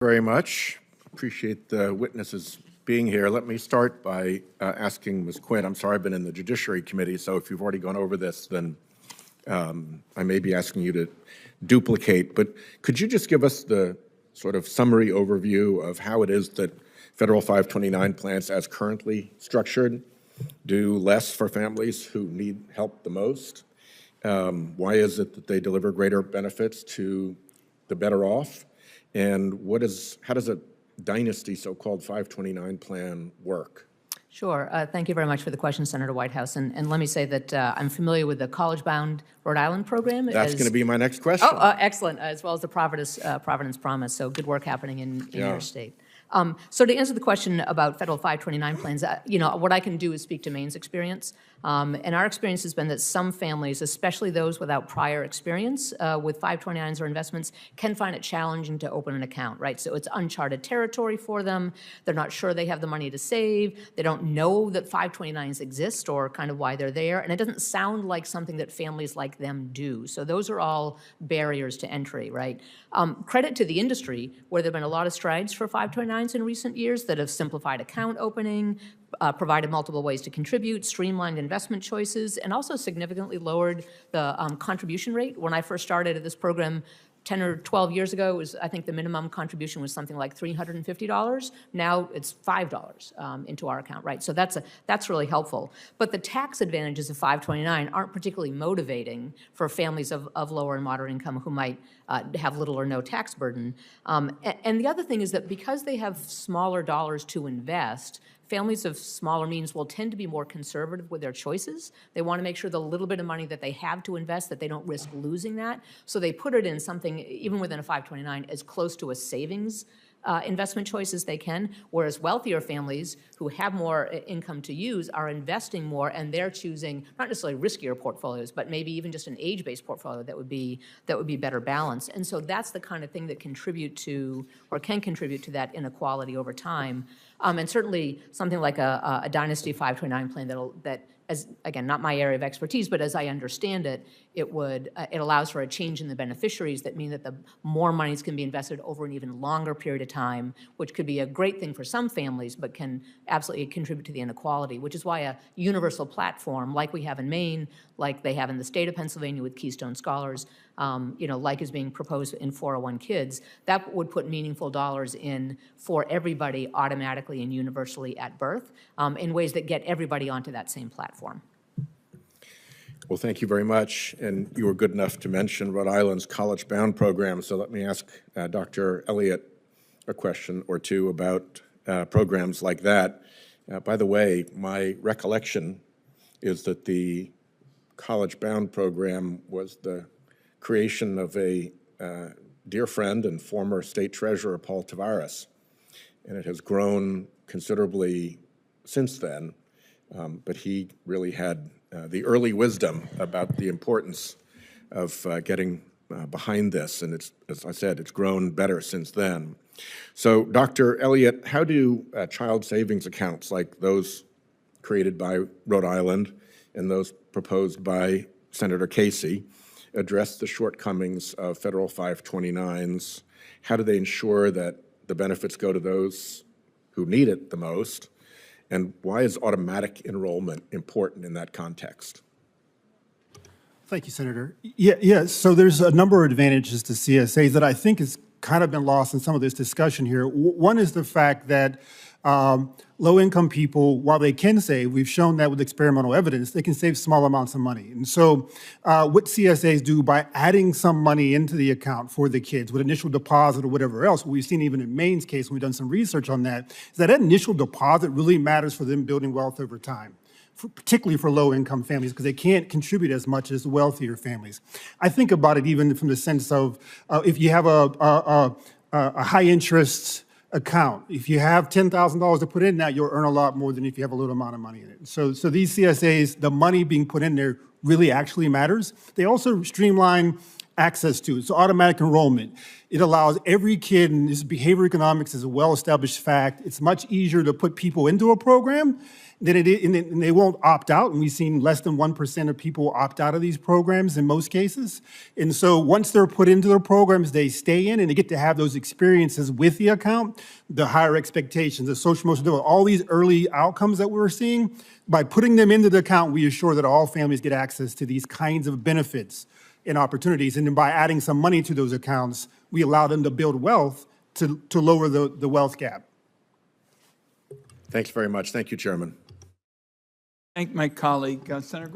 Very much. Appreciate the witnesses being here. Let me start by asking Ms. Quinn. I'm sorry, I've been in the Judiciary Committee, so if you've already gone over this, then I may be asking you to duplicate. But could you just give us the sort of summary overview of how it is that Federal 529 plans, as currently structured, do less for families who need help the most? Why is it that they deliver greater benefits to the better off? And how does a dynasty so-called 529 plan work? Sure. Thank you very much for the question, Senator Whitehouse. And let me say that I'm familiar with the College-Bound Rhode Island program. That's going to be my next question. Oh, excellent, as well as the Providence Promise. So good work happening in your state. So to answer the question about federal 529 plans, what I can do is speak to Maine's experience. And our experience has been that some families, especially those without prior experience with 529s or investments, can find it challenging to open an account, right? So it's uncharted territory for them. They're not sure they have the money to save. They don't know that 529s exist or kind of why they're there. And it doesn't sound like something that families like them do. So those are all barriers to entry, right? Credit to the industry, where there have been a lot of strides for 529s in recent years that have simplified account opening, provided multiple ways to contribute, streamlined investment choices, and also significantly lowered the contribution rate. When I first started at this program 10 or 12 years ago, I think the minimum contribution was something like $350. Now it's $5 into our account, right? So that's really helpful. But the tax advantages of 529 aren't particularly motivating for families of lower and moderate income who might have little or no tax burden. And the other thing is that because they have smaller dollars to invest, families of smaller means will tend to be more conservative with their choices. They want to make sure the little bit of money that they have to invest, that they don't risk losing that. So they put it in something, even within a 529, as close to a savings investment choice as they can, whereas wealthier families who have more income to use are investing more, and they're choosing not necessarily riskier portfolios, but maybe even just an age-based portfolio that would be better balanced. And so that's the kind of thing that can contribute to that inequality over time. And certainly something like a Dynasty 529 plan that, as again, not my area of expertise, but as I understand it, it allows for a change in the beneficiaries that mean that the more monies can be invested over an even longer period of time, which could be a great thing for some families, but can absolutely contribute to the inequality, which is why a universal platform like we have in Maine, like they have in the state of Pennsylvania with Keystone Scholars, like is being proposed in 401 Kids, that would put meaningful dollars in for everybody automatically and universally at birth in ways that get everybody onto that same platform. Well, thank you very much. And you were good enough to mention Rhode Island's College Bound program. So let me ask Dr. Elliott a question or two about programs like that. By the way, my recollection is that the College Bound program was the creation of a dear friend and former state treasurer, Paul Tavares. And it has grown considerably since then. But he really had the early wisdom about the importance of getting behind this. And it's, as I said, it's grown better since then. So, Dr. Elliott, how do child savings accounts like those created by Rhode Island and those proposed by Senator Casey address the shortcomings of federal 529s? How do they ensure that the benefits go to those who need it the most? And why is automatic enrollment important in that context? Thank you, Senator. Yeah, so there's a number of advantages to CSAs that I think has kind of been lost in some of this discussion here. One is the fact that low-income people, while they can save, we've shown that with experimental evidence, they can save small amounts of money. And so what CSAs do by adding some money into the account for the kids with initial deposit or whatever else, what we've seen even in Maine's case, when we've done some research on that, is that initial deposit really matters for them building wealth over time, particularly for low-income families, because they can't contribute as much as wealthier families. I think about it even from the sense of if you have a high-interest account. If you have $10,000 to put in that, you'll earn a lot more than if you have a little amount of money in it. So these CSAs, the money being put in there really actually matters. They also streamline access to. It's automatic enrollment. It allows every kid, and this behavior economics is a well-established fact, it's much easier to put people into a program than it is, and they won't opt out, and we've seen less than 1% of people opt out of these programs in most cases. And so once they're put into the programs, they stay in, and they get to have those experiences with the account, the higher expectations, the social emotional development, all these early outcomes that we're seeing. By putting them into the account, we assure that all families get access to these kinds of benefits and opportunities. And then by adding some money to those accounts, we allow them to build wealth to lower the wealth gap. Thanks very much. Thank you, Chairman. Thank my colleague, Senator.